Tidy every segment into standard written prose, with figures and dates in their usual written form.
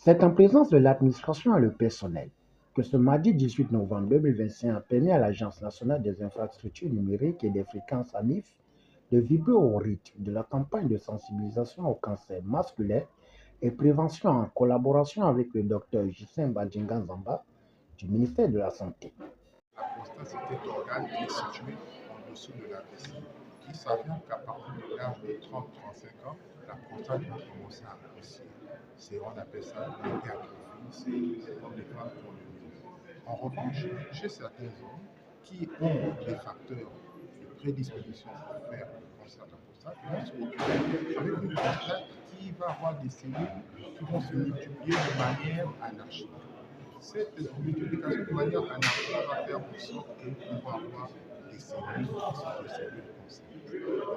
C'est en présence de l'administration et le personnel que ce mardi 18 novembre 2025 a permis à l'Agence nationale des infrastructures numériques et des fréquences ANIF de vibrer au rythme de la campagne de sensibilisation au cancer masculin et prévention en collaboration avec le Dr Justin Badjinga Zamba du ministère de la Santé. La prostate, c'est un organe qui est situé en dessous de la vessie, qui s'avère qu'à partir de l'âge de 30-35 ans, la prostate va commencer à grossir. On appelle ça l'hypertrophie, c'est comme les femmes pour le mieux. En revanche, chez certains hommes qui ont des facteurs de prédisposition pour faire le cancer de la prostate, ils vont se retrouver avec une prostate qui va avoir des cellules qui vont se multiplier de manière anarchique. Cette multiplication de manière anarchique va faire en sorte qu'on va avoir des cellules qui sont des cellules cancéreuses.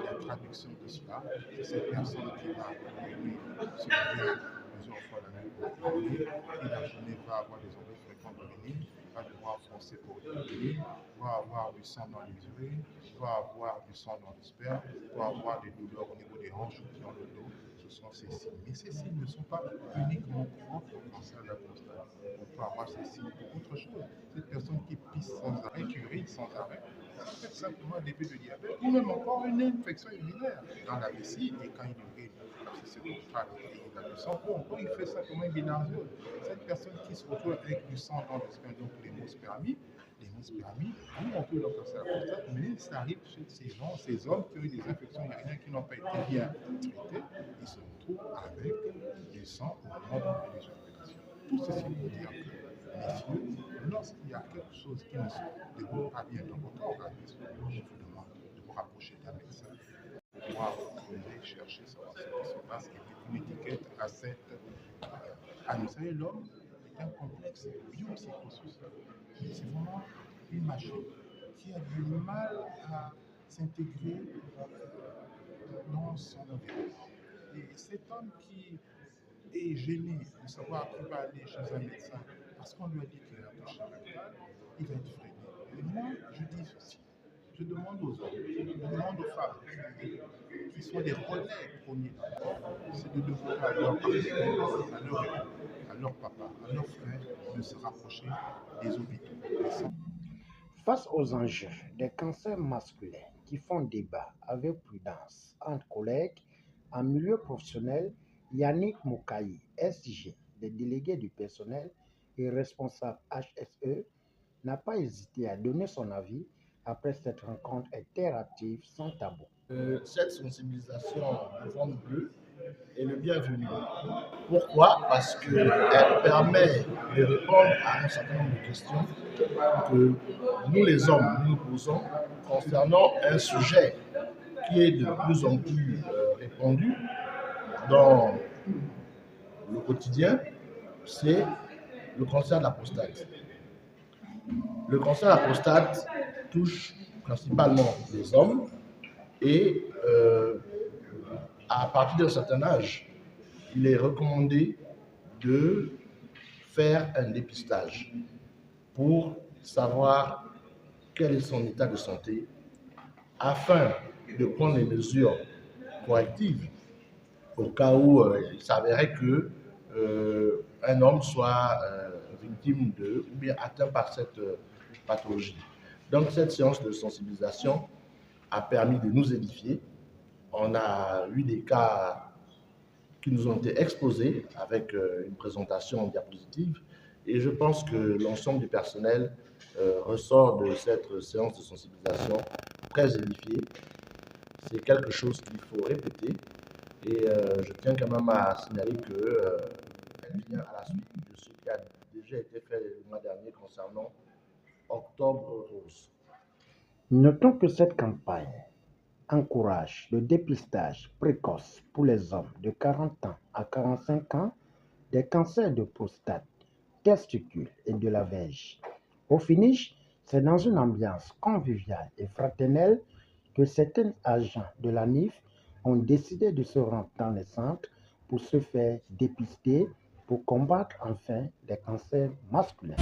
La traduction de cela, c'est cette personne qui va accumuler ce verre plusieurs fois la même journée, qui la journée va avoir des ennuis fréquents d'uriner, va devoir forcer pour uriner, va avoir du sang dans les urines, va avoir du sang dans le sperme, va avoir des douleurs au niveau des hanches ou dans le dos. Ce sont ces signes. Mais ces signes ne sont pas uniquement propres au cancer de la prostate. On peut avoir ces signes pour autre chose. Cette personne qui pisse sans arrêt, qui urine sans arrêt, c'est peut-être simplement un début de diabète ou même encore une infection urinaire dans la vessie. Et quand il urine, parce que c'est contracte et il a du sang, ou encore il fait simplement une bilharziose. Cette personne qui se retrouve avec du sang dans le sperme, donc l'hémospermie, ou on peut le cancer de la prostate, mais ça arrive chez ces gens, ces hommes qui ont eu des infections urinaires qui n'ont pas été bien traitées, ils se retrouvent avec du sang au moment de l'éjaculation. Tout ceci pour dire que, messieurs, lorsqu'il y a quelque chose qui ne se déroule pas bien dans votre organisme, je vous demande de vous rapprocher d'un médecin pour pouvoir creuser, chercher, savoir ce qui se passe et puis une étiquette à cette année. Vous savez, l'homme est un complexe biopsychosocial. C'est vraiment une machine qui a du mal à s'intégrer dans son environnement. Et cet homme qui est gêné de savoir qu'il va aller chez un médecin parce qu'on lui a dit qu'il a un touché mental, il va être freiné. Et moi, je dis ceci. Je demande aux hommes, je demande aux femmes qui sont des relais premiers d'abord, c'est de demander à leur partenaire, à leur époux, à leur papa, à leur frère de se rapprocher des hôpitaux. Face aux enjeux des cancers masculins qui font débat avec prudence entre collègues en milieu professionnel, Yannick Moukaï, SG, des délégués du personnel et responsable HSE, n'a pas hésité à donner son avis après cette rencontre interactive sans tabou. Cette sensibilisation Novembre Bleu est le bienvenu. Pourquoi? Parce qu'elle permet de répondre à un certain nombre de questions que nous les hommes nous posons concernant un sujet qui est de plus en plus répandu dans le quotidien, c'est le cancer de la prostate. Le cancer de la prostate touche principalement les hommes et à partir d'un certain âge, il est recommandé de faire un dépistage pour savoir quel est son état de santé afin de prendre les mesures correctives au cas où il s'avérait que un homme soit victime de ou bien atteint par cette pathologie. Donc cette séance de sensibilisation a permis de nous édifier. On a eu des cas qui nous ont été exposés avec une présentation en diapositive et je pense que l'ensemble du personnel ressort de cette séance de sensibilisation très édifié. C'est quelque chose qu'il faut répéter et je tiens quand même à signaler qu'elle vient à la suite de ce qui a déjà été fait le mois dernier concernant Octobre Rose. Notons que cette campagne encourage le dépistage précoce pour les hommes de 40 ans à 45 ans des cancers de prostate, testicules et de la verge. Au finish, c'est dans une ambiance conviviale et fraternelle que certains agents de la NIF ont décidé de se rendre dans les centres pour se faire dépister pour combattre enfin les cancers masculins.